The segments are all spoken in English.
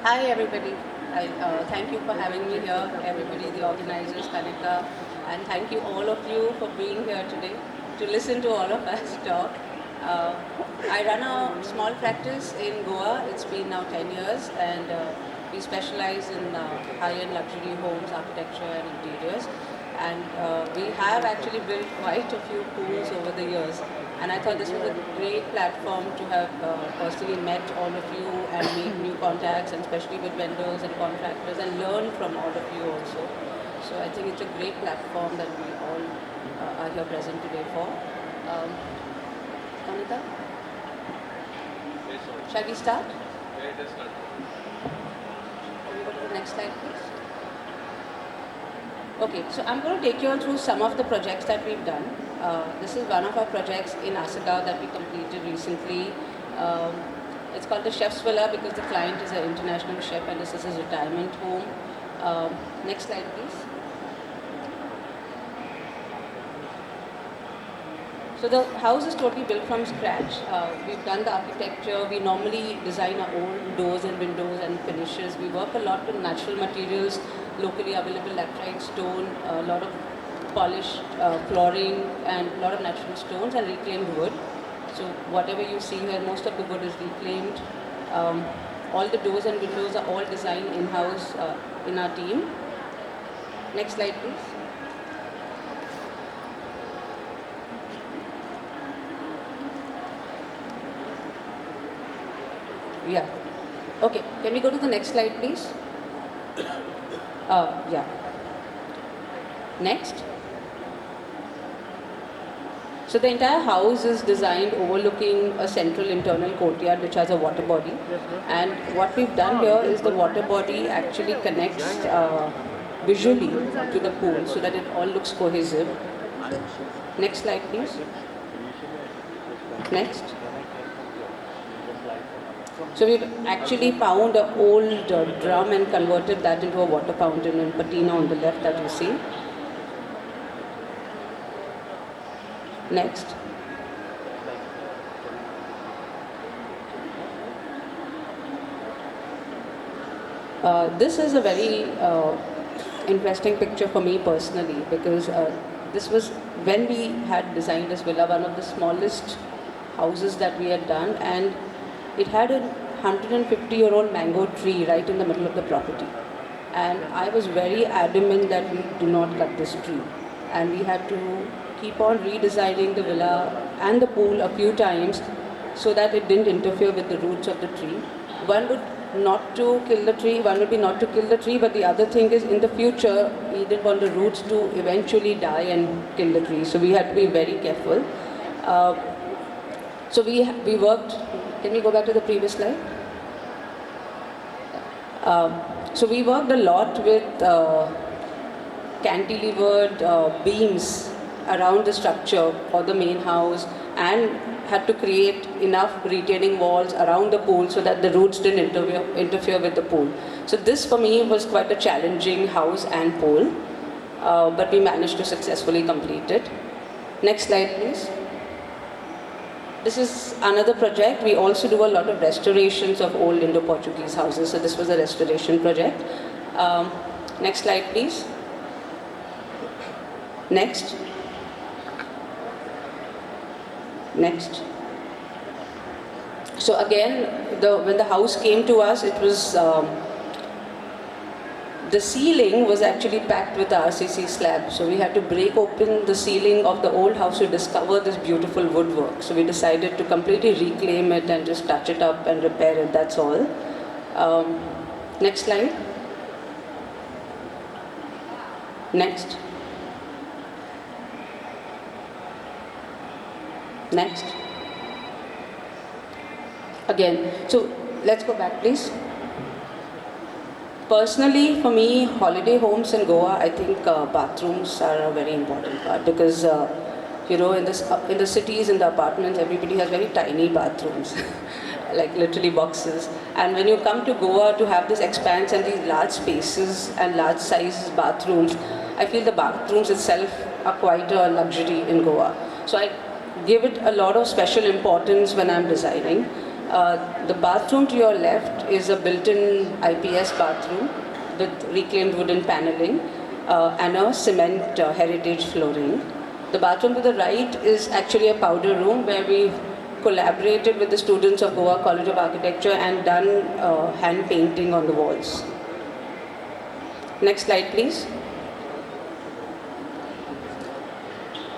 Hi everybody. Thank you for having me here, everybody, the organizers, Kanika, and thank you all of you for being here today to listen to all of us talk. Uh, I run a small practice in Goa. It's been now 10 years, and we specialize in high-end luxury homes, architecture and interiors. And we have actually built quite a few pools over the years. And I thought this was a great platform to have personally met all of you and make new contacts, and especially with vendors and contractors, and learn from all of you also. So I think it's a great platform that we all are here present today for. Kanika, shall we start? Can we go to the next slide, please? Okay, so I'm going to take you all through some of the projects that we've done. This is one of our projects in Asaka that we completed recently. It's called the Chef's Villa because the client is an international chef and this is his retirement home. Next slide, please. So the house is totally built from scratch. We've done the architecture. We normally design our own doors and windows and finishes. We work a lot with natural materials, locally available laterite stone, a lot of polished flooring and a lot of natural stones and reclaimed wood. So whatever you see here, most of the wood is reclaimed. All the doors and windows are all designed in-house in our team. Next slide, please. Yeah. Okay. Can we go to the next slide, please? Yeah. Next. So the entire house is designed overlooking a central internal courtyard which has a water body. And what we've done here is the water body actually connects visually to the pool so that it all looks cohesive. Next slide, please. Next. So we've actually found an old drum and converted that into a water fountain in patina on the left that you see. Next. This is a very interesting picture for me personally because this was when we had designed this villa, one of the smallest houses that we had done, and it had a 150-year-old mango tree right in the middle of the property. And I was very adamant that we do not cut this tree. And we had to keep on redesigning the villa and the pool a few times so that it didn't interfere with the roots of the tree. One would not to kill the tree, one would be not to kill the tree, but the other thing is in the future, we didn't want the roots to eventually die and kill the tree. So we had to be very careful. So we worked. Can we go back to the previous slide? So we worked a lot with cantilevered beams around the structure for the main house and had to create enough retaining walls around the pool so that the roots didn't interfere with the pool. So this for me was quite a challenging house and pool, but we managed to successfully complete it. Next slide, please. This is another project. We also do a lot of restorations of old Indo-Portuguese houses. So this was a restoration project. Next slide, please. Next. Next. So again, when the house came to us, it was the ceiling was actually packed with the RCC slab. So we had to break open the ceiling of the old house to discover this beautiful woodwork. So we decided to completely reclaim it and just touch it up and repair it, that's all. Next slide. Next. Next. Again, so let's go back please. Personally, for me, holiday homes in Goa, I think bathrooms are a very important part because, you know, in the cities, in the apartments, everybody has very tiny bathrooms, like literally boxes. And when you come to Goa to have this expanse and these large spaces and large size bathrooms, I feel the bathrooms itself are quite a luxury in Goa. So I give it a lot of special importance when I'm designing. The bathroom to your left is a built-in IPS bathroom with reclaimed wooden paneling and a cement heritage flooring. The bathroom to the right is actually a powder room where we collaborated with the students of Goa College of Architecture and done hand painting on the walls. Next slide, please.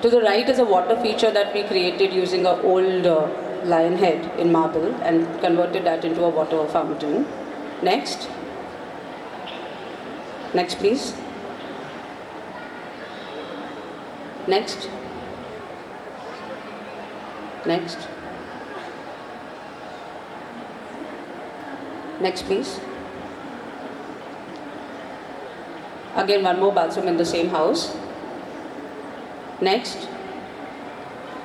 To the right is a water feature that we created using an old lion head in marble and converted that into a water fountain. Next. Next, please. Next. Next. Next, please. Again, one more bathroom in the same house. Next.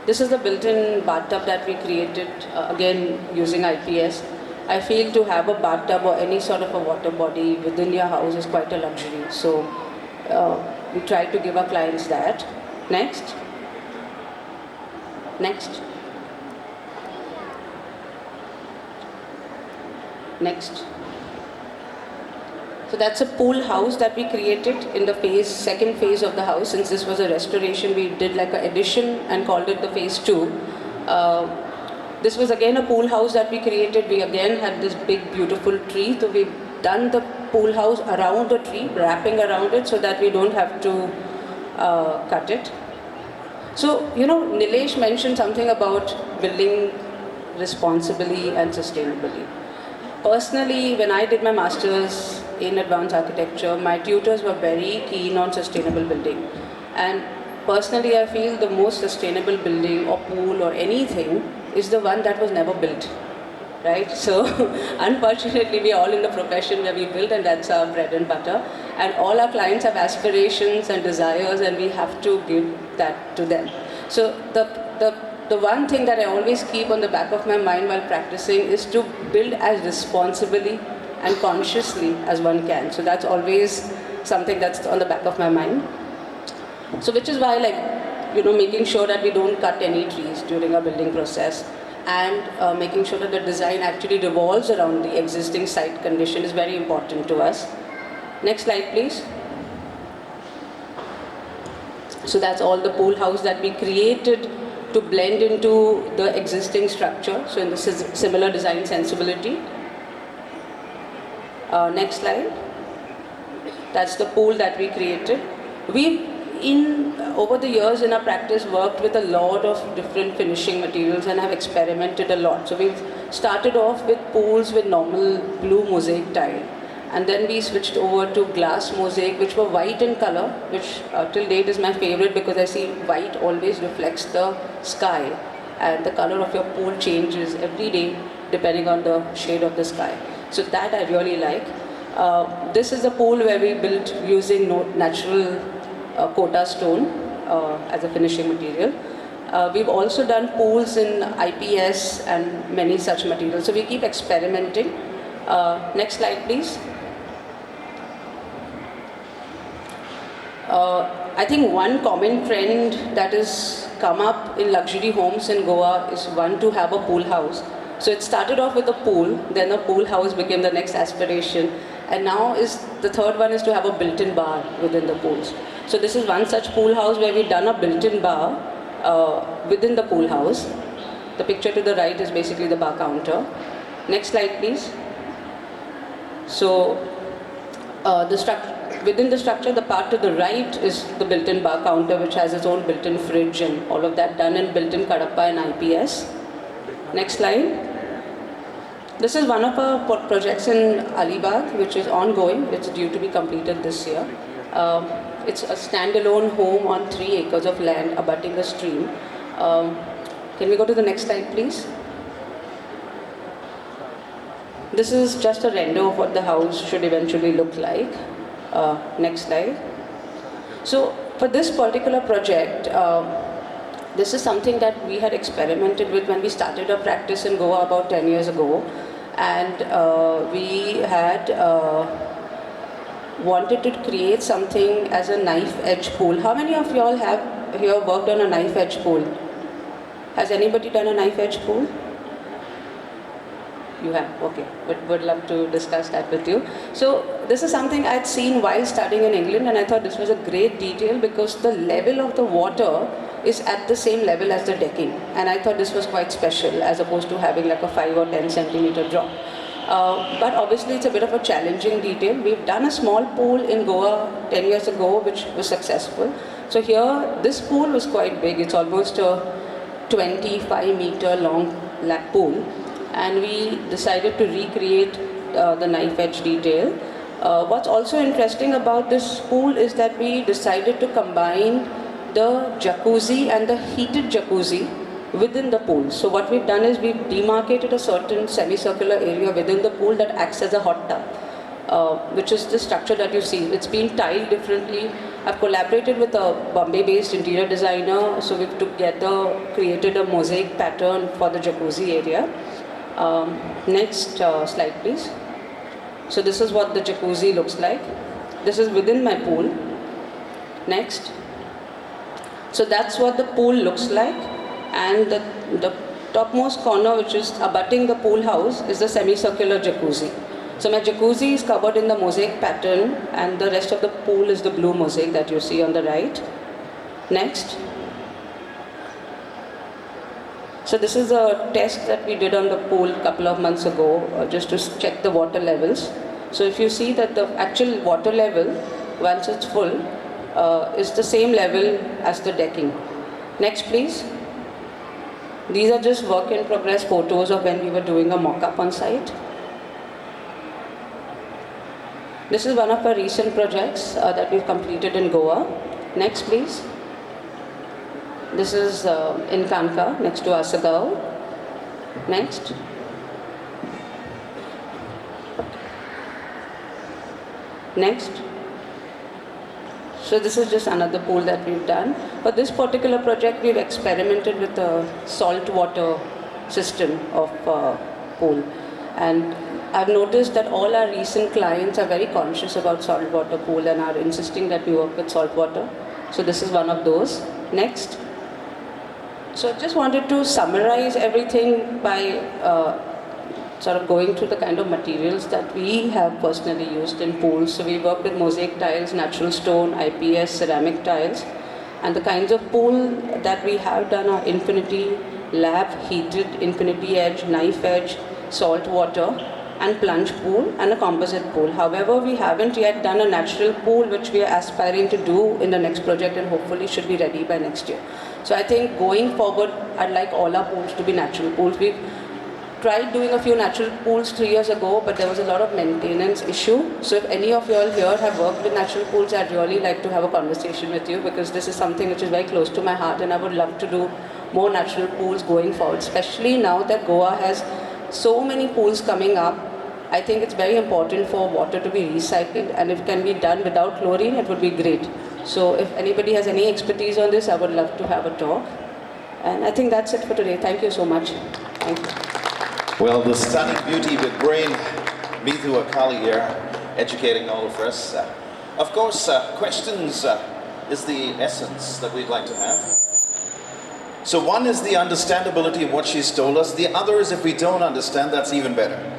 This is the built-in bathtub that we created, again using IPS. I feel to have a bathtub or any sort of a water body within your house is quite a luxury. So we try to give our clients that. Next. Next. Next. So that's a pool house that we created in the second phase of the house. Since this was a restoration, we did like an addition and called it the phase 2. This was again a pool house that we created. We again had this big beautiful tree. So we've done the pool house around the tree, wrapping around it so that we don't have to cut it. So, Nilesh mentioned something about building responsibly and sustainably. Personally, when I did my master's in advanced architecture, my tutors were very keen on sustainable building. And personally, I feel the most sustainable building or pool or anything is the one that was never built, right? So, unfortunately, we are all in the profession where we build, and that's our bread and butter. And all our clients have aspirations and desires, and we have to give that to them. So, the one thing that I always keep on the back of my mind while practicing is to build as responsibly and consciously as one can. So that's always something that's on the back of my mind. So which is why, making sure that we don't cut any trees during our building process and making sure that the design actually revolves around the existing site condition is very important to us. Next slide, please. So that's all the pool house that we created to blend into the existing structure, so in the similar design sensibility. Next slide. That's the pool that we created. We've, over the years in our practice, worked with a lot of different finishing materials and have experimented a lot. So we've started off with pools with normal blue mosaic tile. And then we switched over to glass mosaic, which were white in color, which till date is my favorite because I see white always reflects the sky, and the color of your pool changes every day depending on the shade of the sky. So that I really like. This is a pool where we built using natural Kota stone as a finishing material. We've also done pools in IPS and many such materials. So we keep experimenting. Next slide, please. I think one common trend that has come up in luxury homes in Goa is one to have a pool house. So it started off with a pool, then a pool house became the next aspiration, and now the third one is to have a built-in bar within the pools. So this is one such pool house where we've done a built-in bar within the pool house. The picture to the right is basically the bar counter. Next slide, please. So within the structure, the part to the right is the built-in bar counter, which has its own built-in fridge and all of that done in built-in Kadapa and IPS. Next slide. This is one of our projects in Alibag, which is ongoing. It's due to be completed this year. It's a standalone home on 3 acres of land abutting the stream. Can we go to the next slide, please? This is just a render of what the house should eventually look like. Next slide. So for this particular project, this is something that we had experimented with when we started our practice in Goa about 10 years ago. And we had wanted to create something as a knife edge pool. How many of you all have here worked on a knife edge pool? Has anybody done a knife edge pool? You have, okay. Would love to discuss that with you. So this is something I'd seen while studying in England, and I thought this was a great detail because the level of the water is at the same level as the decking. And I thought this was quite special as opposed to having like a 5 or 10 centimeter drop. But obviously it's a bit of a challenging detail. We've done a small pool in Goa 10 years ago which was successful. So here, this pool was quite big. It's almost a 25-meter long lap pool. And we decided to recreate the knife edge detail. What's also interesting about this pool is that we decided to combine the jacuzzi and the heated jacuzzi within the pool. So what we've done is we've demarcated a certain semicircular area within the pool that acts as a hot tub, which is the structure that you see. It's been tiled differently. I've collaborated with a Bombay-based interior designer, so we've together created a mosaic pattern for the jacuzzi area. Next slide, please. So this is what the jacuzzi looks like. This is within my pool. Next. So that's what the pool looks like. And the topmost corner, which is abutting the pool house, is the semicircular jacuzzi. So my jacuzzi is covered in the mosaic pattern, and the rest of the pool is the blue mosaic that you see on the right. Next. So this is a test that we did on the pool a couple of months ago, just to check the water levels. So if you see that the actual water level, once it's full, is the same level as the decking. Next, please. These are just work in progress photos of when we were doing a mock-up on site. This is one of our recent projects that we've completed in Goa. Next, please. This is in Kanka, next to Asagao. Next. Next. So this is just another pool that we've done. For this particular project, we've experimented with a salt water system of pool. And I've noticed that all our recent clients are very conscious about salt water pool and are insisting that we work with salt water. So this is one of those. Next. So I just wanted to summarize everything by sort of going through the kind of materials that we have personally used in pools. So we work with mosaic tiles, natural stone, IPS, ceramic tiles. And the kinds of pool that we have done are infinity, lap, heated, infinity edge, knife edge, salt water, and plunge pool, and a composite pool. However, we haven't yet done a natural pool, which we are aspiring to do in the next project and hopefully should be ready by next year. So I think going forward, I'd like all our pools to be natural pools. We've tried doing a few natural pools 3 years ago, but there was a lot of maintenance issue. So if any of you all here have worked with natural pools, I'd really like to have a conversation with you because this is something which is very close to my heart and I would love to do more natural pools going forward, especially now that Goa has so many pools coming up. I think it's very important for water to be recycled, and if it can be done without chlorine, it would be great. So if anybody has any expertise on this, I would love to have a talk. And I think that's it for today. Thank you so much. Thank you. Well, the stunning beauty with brain, MEETU AKALI here, educating all of us. Of course, questions is the essence that we'd like to have. So one is the understandability of what she's told us. The other is if we don't understand, that's even better.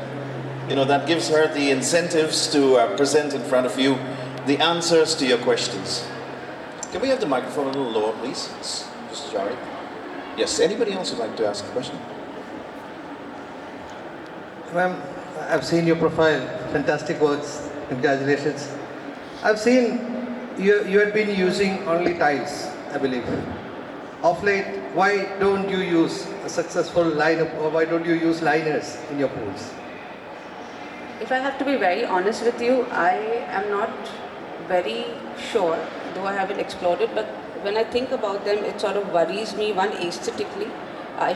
You know, that gives her the incentives to present in front of you the answers to your questions. Can we have the microphone a little lower, please? Mr. Jari. Yes, anybody else would like to ask a question? Ma'am, I've seen your profile. Fantastic works. Congratulations. I've seen you had been using only tiles, I believe. Of late, why don't you use a successful lineup, or why don't you use liners in your pools? If I have to be very honest with you, I am not very sure, though I haven't explored it, but when I think about them, it sort of worries me. One, aesthetically, I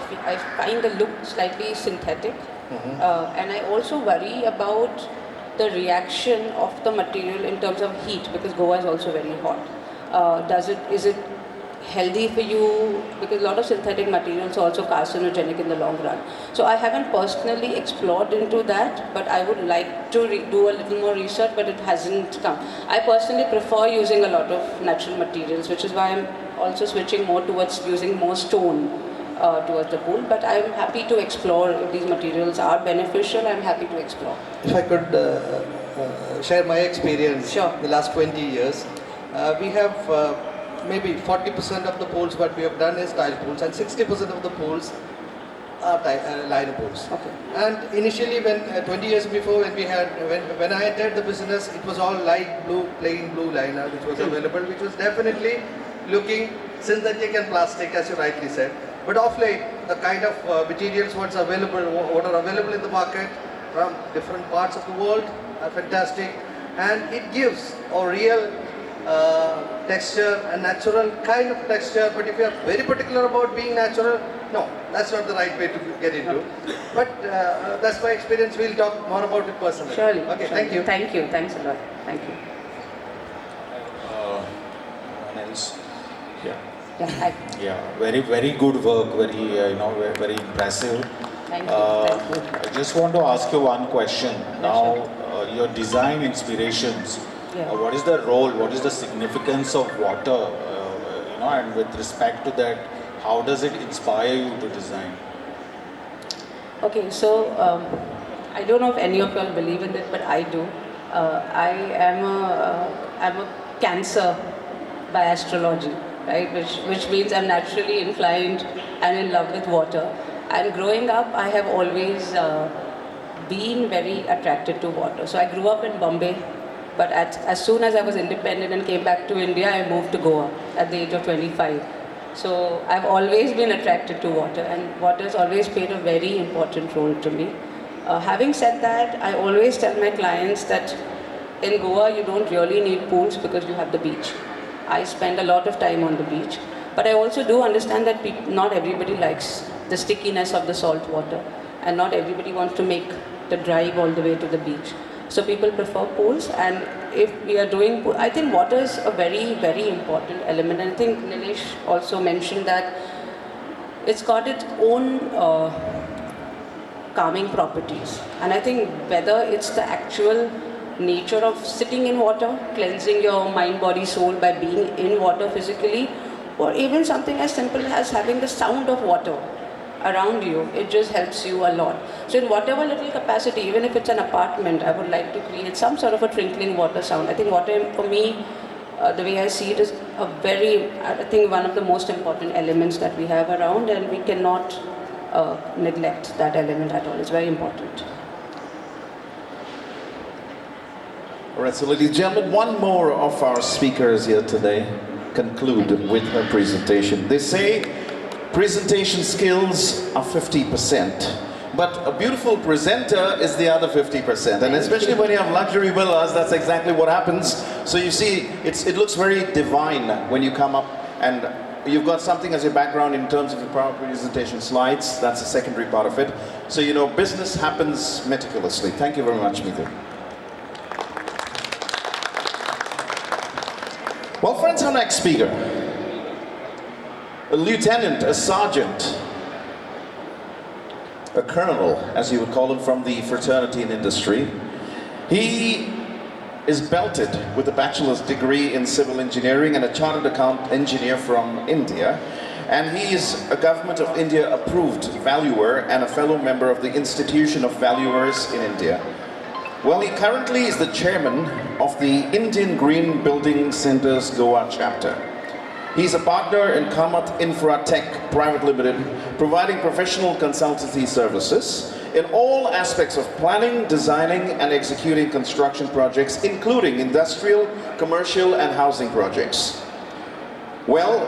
find the look slightly synthetic. And I also worry about the reaction of the material in terms of heat, because Goa is also very hot. Is it healthy for you? Because a lot of synthetic materials are also carcinogenic in the long run. So I haven't personally explored into that, but I would like to do a little more research, but it hasn't come. I personally prefer using a lot of natural materials, which is why I'm also switching more towards using more stone towards the pool, but I'm happy to explore if these materials are beneficial. I'm happy to explore. If I could share my experience Sure. the last 20 years, we have maybe 40% of the pools what we have done is tile pools, and 60% of the pools are liner pools. Okay. And initially, when 20 years before, when I entered the business, it was all light blue, plain blue liner which was available, which was definitely looking synthetic and plastic, as you rightly said. But of late, the kind of materials what are available in the market from different parts of the world are fantastic, and it gives a real texture, a natural kind of texture. But if you are very particular about being natural, no, that's not the right way to get into. But that's my experience. We'll talk more about it personally. Surely. Okay, surely. thank you. Thank you. Thanks a lot. Thank you. Nice. Yeah. Yeah, hi. Yeah, very good work. Very impressive. Thank you. Thank you. I just want to ask you one question. Now, your design inspirations. Yeah. What is the role? What is the significance of water? And with respect to that, how does it inspire you to design? Okay, so I don't know if any of you all believe in it, but I do. I'm a Cancer by astrology, right? Which means I'm naturally inclined and in love with water. And growing up, I have always been very attracted to water. So I grew up in Bombay, but as soon as I was independent and came back to India, I moved to Goa at the age of 25. So I've always been attracted to water, and water has always played a very important role to me. Having said that, I always tell my clients that in Goa you don't really need pools because you have the beach. I spend a lot of time on the beach, but I also do understand that not everybody likes the stickiness of the salt water, and not everybody wants to make the drive all the way to the beach. So people prefer pools, and if we are doing pool, I think water is a very, very important element. And I think Nilesh also mentioned that it's got its own calming properties. And I think whether it's the actual nature of sitting in water, cleansing your mind, body, soul by being in water physically, or even something as simple as having the sound of water around you, it just helps you a lot. So in whatever little capacity, even if it's an apartment, I would like to create some sort of a trickling water sound. I think water, for me, the way I see it, is I think one of the most important elements that we have around, and we cannot neglect that element at all. It's very important. All right, so ladies and gentlemen, one more of our speakers here today conclude with her presentation. They say presentation skills are 50%, but a beautiful presenter is the other 50%. And especially when you have luxury villas, that's exactly what happens. So you see, it looks very divine when you come up, and you've got something as your background in terms of your power presentation slides. That's the secondary part of it. So you know, business happens meticulously. Thank you very much, MEETU. Well, friends, our next speaker, a lieutenant, a sergeant, a colonel, as you would call him, from the fraternity and industry. He is belted with a bachelor's degree in civil engineering and a chartered account engineer from India. And he is a Government of India approved valuer and a fellow member of the Institution of Valuers in India. Well, he currently is the chairman of the Indian Green Building Centers Goa chapter. He's a partner in Kamath Infratech Private Limited, providing professional consultancy services in all aspects of planning, designing, and executing construction projects, including industrial, commercial, and housing projects. Well,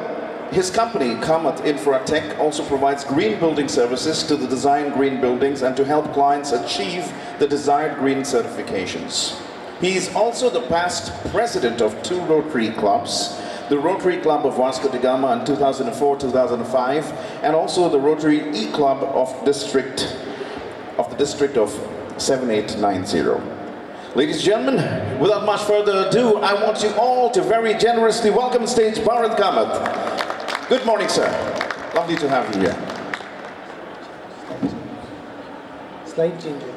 his company, Kamath Infratech, also provides green building services to the design green buildings and to help clients achieve the desired green certifications. He is also the past president of 2 Rotary clubs, the Rotary Club of Vasco da Gama in 2004-2005, and also the Rotary E-Club of the district of 7890. Ladies and gentlemen, without much further ado, I want you all to very generously welcome on stage Bharat Kamath. Good morning, sir. Lovely to have you here. Slide changer.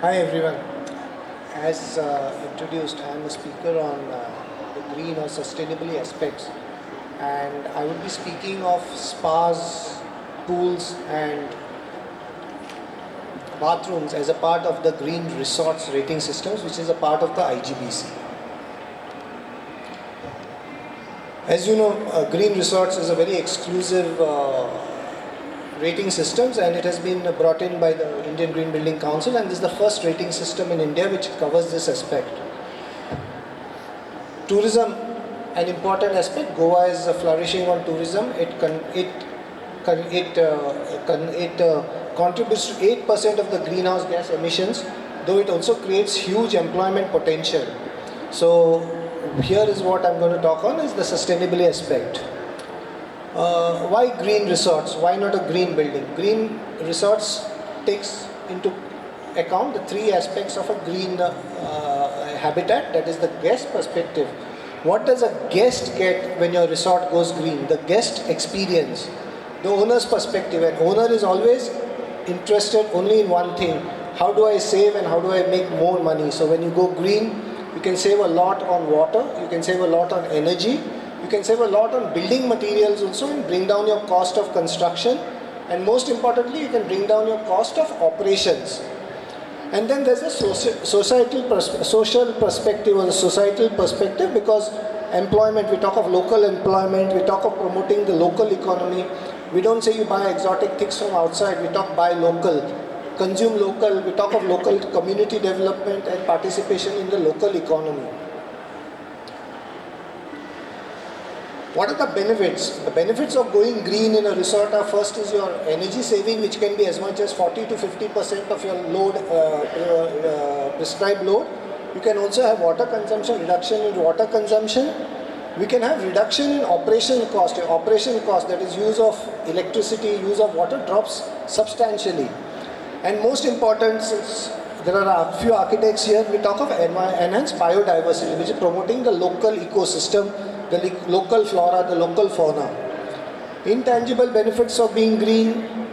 Hi everyone. As introduced, I am a speaker on the green or sustainability aspects, and I would be speaking of spas, pools, and bathrooms as a part of the green resorts rating systems, which is a part of the IGBC. As you know, green resorts is a very exclusive rating systems, and it has been brought in by the Indian Green Building Council, and this is the first rating system in India which covers this aspect. Tourism, an important aspect. Goa is flourishing on tourism. It contributes to 8% of the greenhouse gas emissions, though it also creates huge employment potential. So here is what I'm going to talk on, is the sustainability aspect. Why green resorts? Why not a green building? Green resorts takes into account the three aspects of a green habitat, that is the guest perspective. What does a guest get when your resort goes green? The guest experience. The owner's perspective, and owner is always interested only in one thing: how do I save and how do I make more money? So when you go green, you can save a lot on water, you can save a lot on energy, you can save a lot on building materials also, and bring down your cost of construction, and most importantly you can bring down your cost of operations. And then there's a social perspective, or the societal perspective, because employment, we talk of local employment, we talk of promoting the local economy. We don't say you buy exotic things from outside, we talk buy local, consume local, we talk of local community development and participation in the local economy. What are the benefits? The benefits of going green in a resort are: first is your energy saving, which can be as much as 40 to 50% of your load, prescribed load. You can also have water consumption, reduction in water consumption. We can have reduction in operation cost. Your operation cost, that is use of electricity, use of water, drops substantially. And most important, since there are a few architects here, we talk of enhanced biodiversity, which is promoting the local ecosystem, the local flora, the local fauna. Intangible benefits of being green: